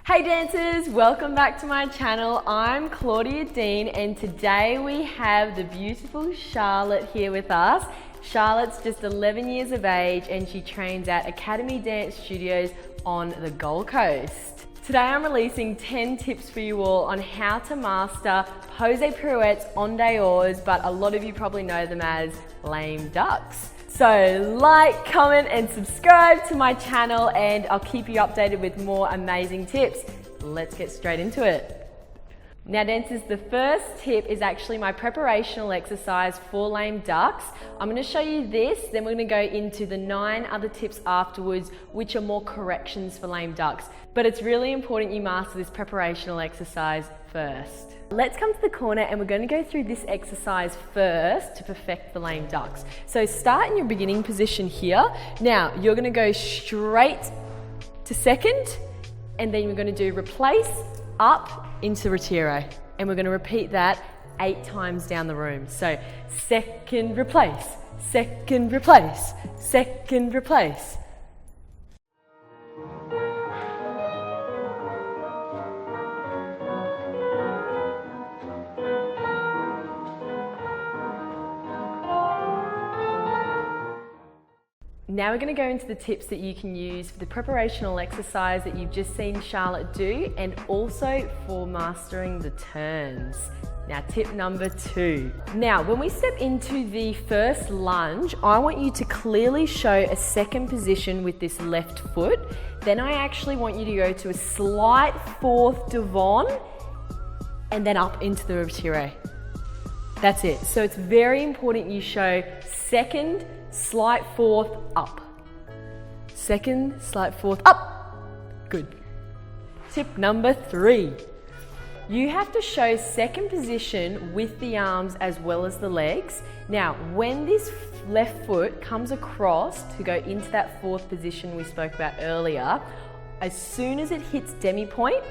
Hey dancers, welcome back to my channel. I'm Claudia Dean and today we have the beautiful Charlotte here with us. Charlotte's just 11 years of age and she trains at Academy Dance Studios on the Gold Coast. Today I'm releasing 10 tips for you all on how to master pose pirouettes on dehors, but a lot of you probably know them as lame ducks. So like, comment and subscribe to my channel and I'll keep you updated with more amazing tips. Let's get straight into it. Now dancers, the first tip is actually my preparational exercise for lame ducks. I'm going to show you this, then we're going to go into the 9 other tips afterwards, which are more corrections for lame ducks. But it's really important you master this preparational exercise first. Let's come to the corner and we're going to go through this exercise first to perfect the lame ducks. So start in your beginning position here. Now you're going to go straight to second and then we're going to do replace, up into retiro. And we're going to repeat that 8 times down the room. So second replace, second replace, second replace. Now we're going to go into the tips that you can use for the preparational exercise that you've just seen Charlotte do and also for mastering the turns. Now tip number 2. Now when we step into the first lunge, I want you to clearly show a second position with this left foot. Then I actually want you to go to a slight fourth devant and then up into the retiro. That's it. So it's very important you show second, slight fourth, up. Second, slight fourth, up. Good. Tip number 3. You have to show second position with the arms as well as the legs. Now, when this left foot comes across to go into that fourth position we spoke about earlier, as soon as it hits demi-point,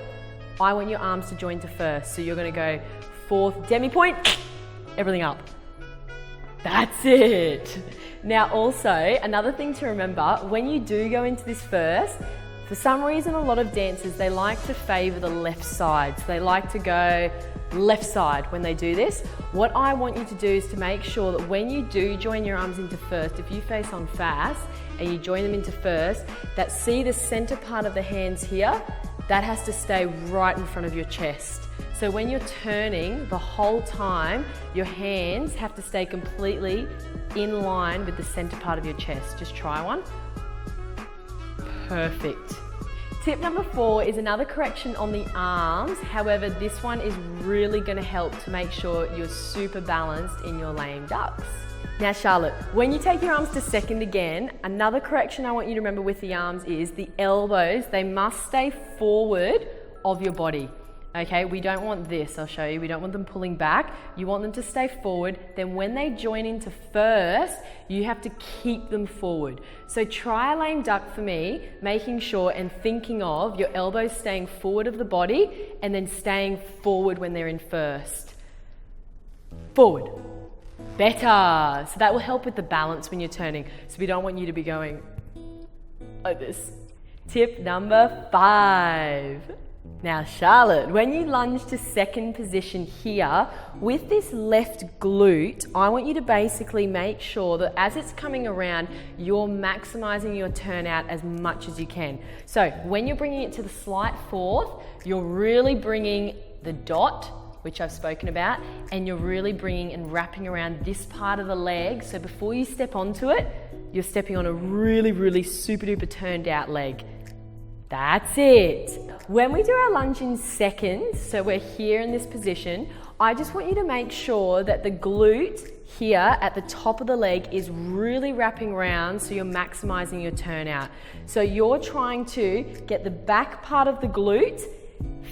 I want your arms to join to first. So you're going to go fourth, demi-point, everything up. That's it. Now also, another thing to remember, when you do go into this first, for some reason a lot of dancers, they like to favor the left side. So they like to go left side when they do this. What I want you to do is to make sure that when you do join your arms into first, if you face on fast and you join them into first, that see the center part of the hands here, that has to stay right in front of your chest. So when you're turning the whole time, your hands have to stay completely in line with the center part of your chest. Just try one. Perfect. Tip number 4 is another correction on the arms. However, this one is really going to help to make sure you're super balanced in your lame ducks. Now Charlotte, when you take your arms to second again, another correction I want you to remember with the arms is the elbows, they must stay forward of your body. Okay, we don't want this, I'll show you. We don't want them pulling back. You want them to stay forward. Then when they join into first, you have to keep them forward. So try a lame duck for me, making sure and thinking of your elbows staying forward of the body and then staying forward when they're in first. Forward. Better. So that will help with the balance when you're turning. So we don't want you to be going like this. Tip number 5. Now Charlotte, when you lunge to second position here, with this left glute, I want you to basically make sure that as it's coming around, you're maximizing your turnout as much as you can. So when you're bringing it to the slight fourth, you're really bringing the dot, which I've spoken about, and you're really bringing and wrapping around this part of the leg. So before you step onto it, you're stepping on a really, really super duper turned out leg. That's it. When we do our lunge in second, so we're here in this position, I just want you to make sure that the glute here at the top of the leg is really wrapping around so you're maximizing your turnout. So you're trying to get the back part of the glute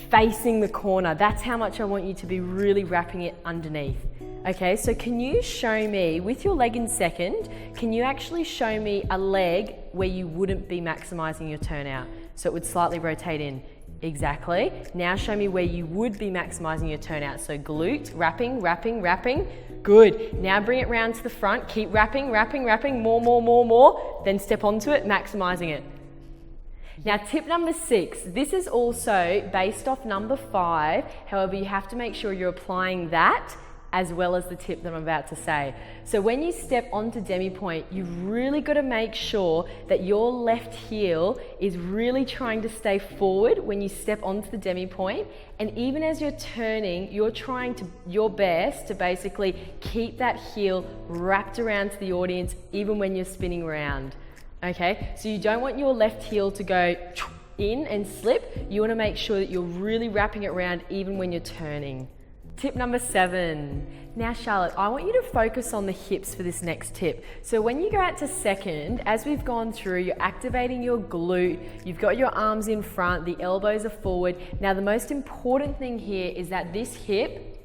facing the corner. That's how much I want you to be really wrapping it underneath. Okay, so can you show me, with your leg in second, can you actually show me a leg where you wouldn't be maximizing your turnout? So it would slightly rotate in. Exactly. Now show me where you would be maximizing your turnout. So glute, wrapping, wrapping, wrapping. Good. Now bring it round to the front. Keep wrapping, wrapping, wrapping. More. Then step onto it, maximizing it. Now tip number 6, this is also based off number 5, however you have to make sure you're applying that as well as the tip that I'm about to say. So when you step onto demi-pointe, you've really got to make sure that your left heel is really trying to stay forward when you step onto the demi-pointe, and even as you're turning, you're trying your best to basically keep that heel wrapped around to the audience even when you're spinning around. Okay, so you don't want your left heel to go in and slip. You want to make sure that you're really wrapping it around even when you're turning. Tip number 7. Now Charlotte, I want you to focus on the hips for this next tip. So when you go out to second, as we've gone through, you're activating your glute, you've got your arms in front, the elbows are forward. Now the most important thing here is that this hip,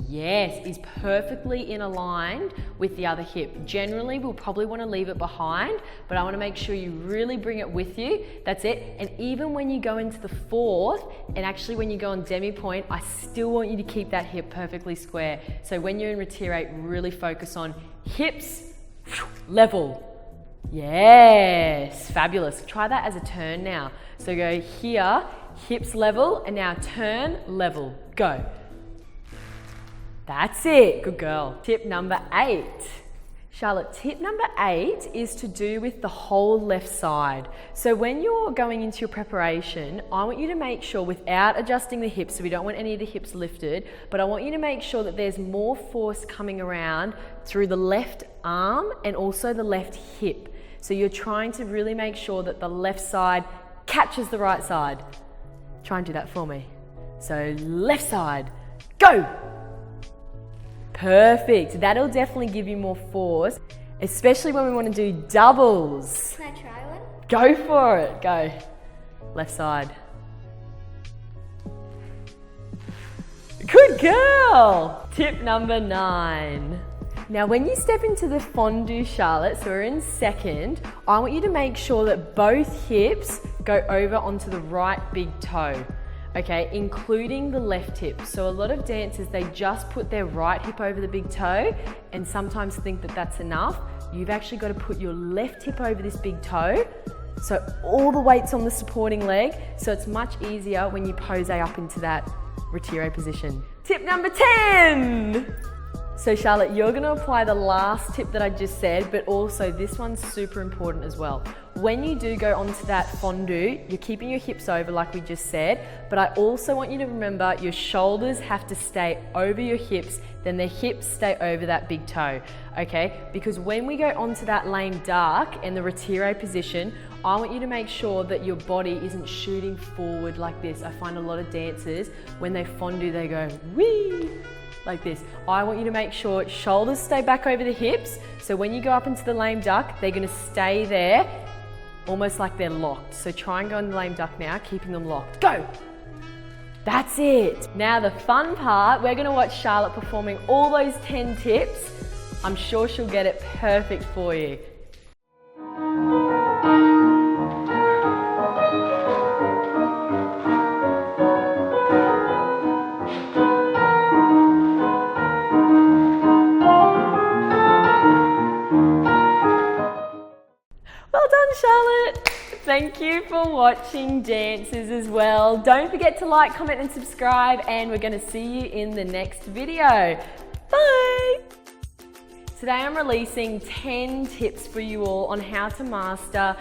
yes, is perfectly in aligned with the other hip. Generally, we'll probably want to leave it behind, but I want to make sure you really bring it with you. That's it. And even when you go into the fourth, and actually when you go on demi-pointe, I still want you to keep that hip perfectly square. So when you're in retirate, really focus on hips level. Yes, fabulous. Try that as a turn now. So go here, hips level, and now turn level. Go. That's it, good girl. Tip number 8. Charlotte, tip number 8 is to do with the whole left side. So when you're going into your preparation, I want you to make sure, without adjusting the hips, so we don't want any of the hips lifted, but I want you to make sure that there's more force coming around through the left arm and also the left hip. So you're trying to really make sure that the left side catches the right side. Try and do that for me. So left side, go! Perfect. That'll definitely give you more force, especially when we want to do doubles. Can I try one? Go for it. Go. Left side. Good girl. Tip number 9. Now when you step into the fondue, Charlotte, so we're in second, I want you to make sure that both hips go over onto the right big toe. Okay, including the left hip. So a lot of dancers, they just put their right hip over the big toe and sometimes think that that's enough. You've actually got to put your left hip over this big toe. So all the weight's on the supporting leg. So it's much easier when you pose up into that retiro position. Tip number 10. So Charlotte, you're going to apply the last tip that I just said, but also this one's super important as well. When you do go onto that fondue, you're keeping your hips over like we just said, but I also want you to remember your shoulders have to stay over your hips, then the hips stay over that big toe, okay? Because when we go onto that lame duck and the retiro position, I want you to make sure that your body isn't shooting forward like this. I find a lot of dancers, when they fondue, they go, wee, like this. I want you to make sure shoulders stay back over the hips. So when you go up into the lame duck, they're gonna stay there, almost like they're locked. So try and go in the lame duck now, keeping them locked. Go! That's it. Now the fun part, we're gonna watch Charlotte performing all those 10 tips. I'm sure she'll get it perfect for you. Well done, Charlotte. Thank you for watching Dancers as well. Don't forget to like, comment and subscribe, and we're going to see you in the next video. Bye. Today I'm releasing 10 tips for you all on how to master